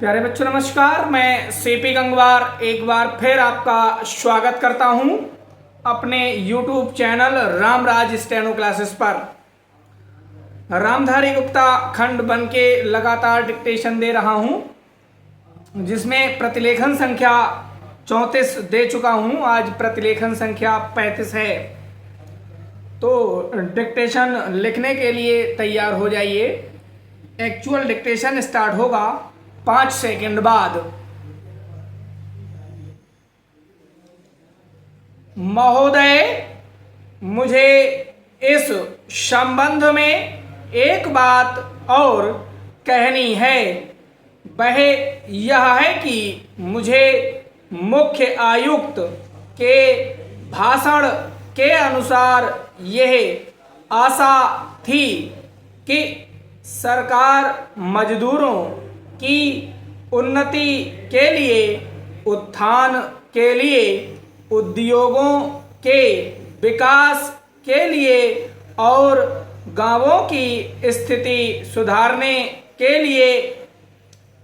प्यारे बच्चों नमस्कार। मैं सीपी गंगवार एक बार फिर आपका स्वागत करता हूं अपने YouTube channel Ramraj steno classes पर। रामधारी गुप्ता खंड बन के लगातार डिक्टेशन दे रहा हूं, जिसमें प्रतिलेखन संख्या 34 दे चुका हूं। आज प्रतिलेखन संख्या 35 है, तो डिक्टेशन लिखने के लिए तैयार हो जाइए। एक्चुअल डिक्टेशन स्टार्ट होगा 5 सेकंड बाद। महोदय, मुझे इस संबंध में एक बात और कहनी है। वह यह है कि मुझे मुख्य आयुक्त के भाषण के अनुसार यह आशा थी कि सरकार मजदूरों की उन्नति के लिए, उत्थान के लिए, उद्योगों के विकास के लिए और गांवों की स्थिति सुधारने के लिए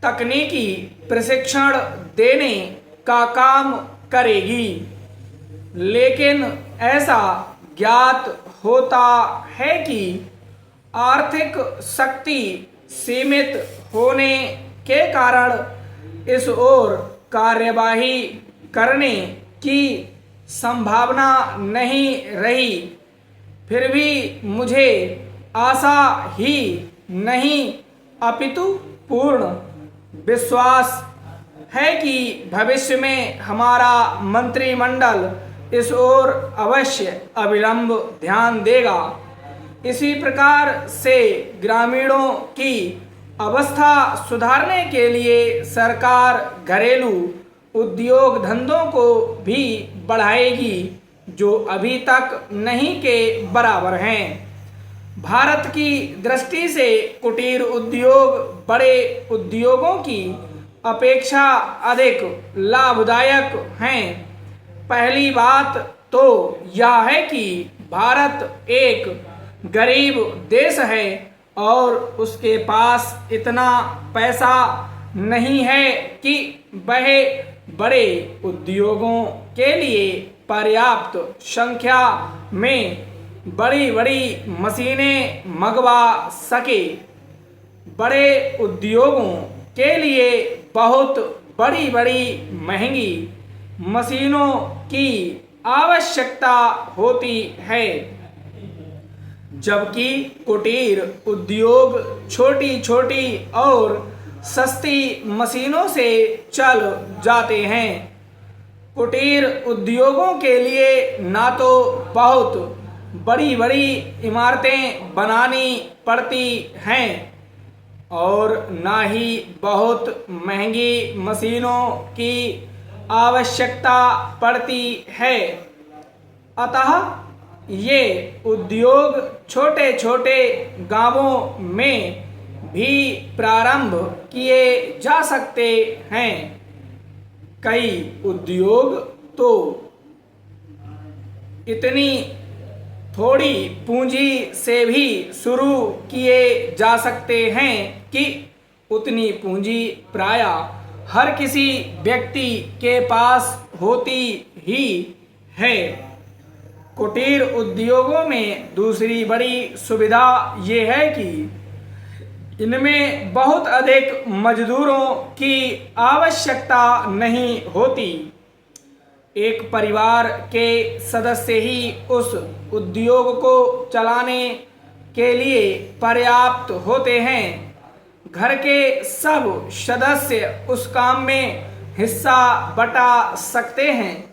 तकनीकी प्रशिक्षण देने का काम करेगी। लेकिन ऐसा ज्ञात होता है कि आर्थिक शक्ति सीमित होने के कारण इस ओर कार्यवाही करने की संभावना नहीं रही। फिर भी मुझे आशा ही नहीं अपितु पूर्ण विश्वास है कि भविष्य में हमारा मंत्रिमंडल इस ओर अवश्य अविलंब ध्यान देगा। इसी प्रकार से ग्रामीणों की अवस्था सुधारने के लिए सरकार घरेलू उद्योग धंधों को भी बढ़ाएगी, जो अभी तक नहीं के बराबर हैं। भारत की दृष्टि से कुटीर उद्योग बड़े उद्योगों की अपेक्षा अधिक लाभदायक हैं। पहली बात तो यह है कि भारत एक गरीब देश है और उसके पास इतना पैसा नहीं है कि वह बड़े उद्योगों के लिए पर्याप्त संख्या में बड़ी बड़ी मशीनें मंगवा सके। बड़े उद्योगों के लिए बहुत बड़ी बड़ी महंगी मशीनों की आवश्यकता होती है, जबकि कुटीर उद्योग छोटी छोटी और सस्ती मशीनों से चल जाते हैं। कुटीर उद्योगों के लिए ना तो बहुत बड़ी बड़ी इमारतें बनानी पड़ती हैं और ना ही बहुत महंगी मशीनों की आवश्यकता पड़ती है। अतः ये उद्योग छोटे छोटे गांवों में भी प्रारंभ किए जा सकते हैं। कई उद्योग तो इतनी थोड़ी पूंजी से भी शुरू किए जा सकते हैं कि उतनी पूंजी प्रायः हर किसी व्यक्ति के पास होती ही है। कुटीर उद्योगों में दूसरी बड़ी सुविधा ये है कि इनमें बहुत अधिक मजदूरों की आवश्यकता नहीं होती। एक परिवार के सदस्य ही उस उद्योग को चलाने के लिए पर्याप्त होते हैं। घर के सब सदस्य उस काम में हिस्सा बटा सकते हैं।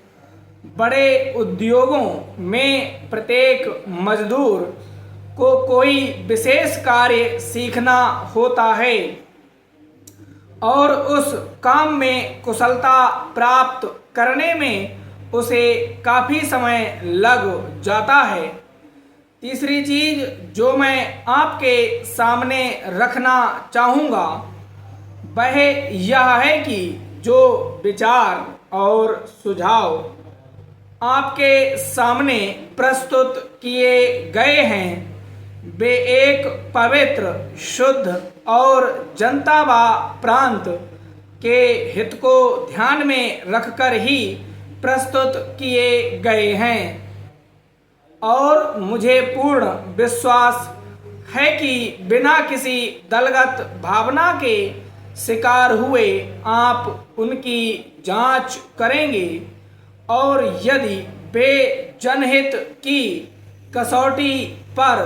बड़े उद्योगों में प्रत्येक मजदूर को कोई विशेष कार्य सीखना होता है और उस काम में कुशलता प्राप्त करने में उसे काफ़ी समय लग जाता है। तीसरी चीज जो मैं आपके सामने रखना चाहूँगा वह यह है कि जो विचार और सुझाव आपके सामने प्रस्तुत किए गए हैं वे एक पवित्र, शुद्ध और जनता व प्रांत के हित को ध्यान में रखकर ही प्रस्तुत किए गए हैं और मुझे पूर्ण विश्वास है कि बिना किसी दलगत भावना के शिकार हुए आप उनकी जांच करेंगे और यदि वे जनहित की कसौटी पर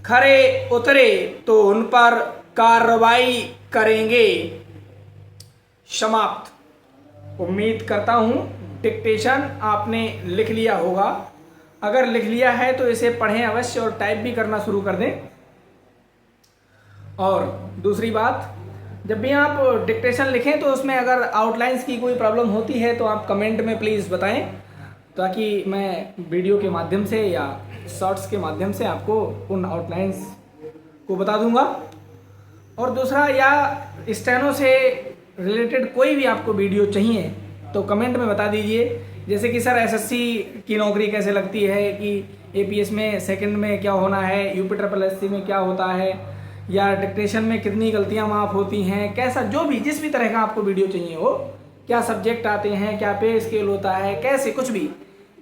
खरे उतरे तो उन पर कार्रवाई करेंगे। समाप्त। उम्मीद करता हूँ डिक्टेशन आपने लिख लिया होगा। अगर लिख लिया है तो इसे पढ़ें अवश्य और टाइप भी करना शुरू कर दें। और दूसरी बात, जब भी आप डिक्टेशन लिखें तो उसमें अगर आउटलाइंस की कोई प्रॉब्लम होती है तो आप कमेंट में प्लीज़ बताएं, ताकि मैं वीडियो के माध्यम से या शॉर्ट्स के माध्यम से आपको उन आउटलाइंस को बता दूंगा। और दूसरा, या स्टेनो से रिलेटेड कोई भी आपको वीडियो चाहिए तो कमेंट में बता दीजिए। जैसे कि सर एसएससी की नौकरी कैसे लगती है, कि एपीएस में सेकंड में क्या होना है, यूपी ट्रिपल एससी में क्या होता है, या डिक्टेशन में कितनी गलतियां माफ़ होती हैं, कैसा जो भी जिस भी तरह का आपको वीडियो चाहिए हो, क्या सब्जेक्ट आते हैं, क्या पे स्केल होता है, कैसे कुछ भी,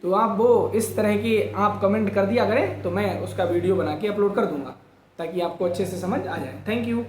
तो आप वो इस तरह की आप कमेंट कर दिया करें तो मैं उसका वीडियो बना के अपलोड कर दूंगा ताकि आपको अच्छे से समझ आ जाए। Thank you.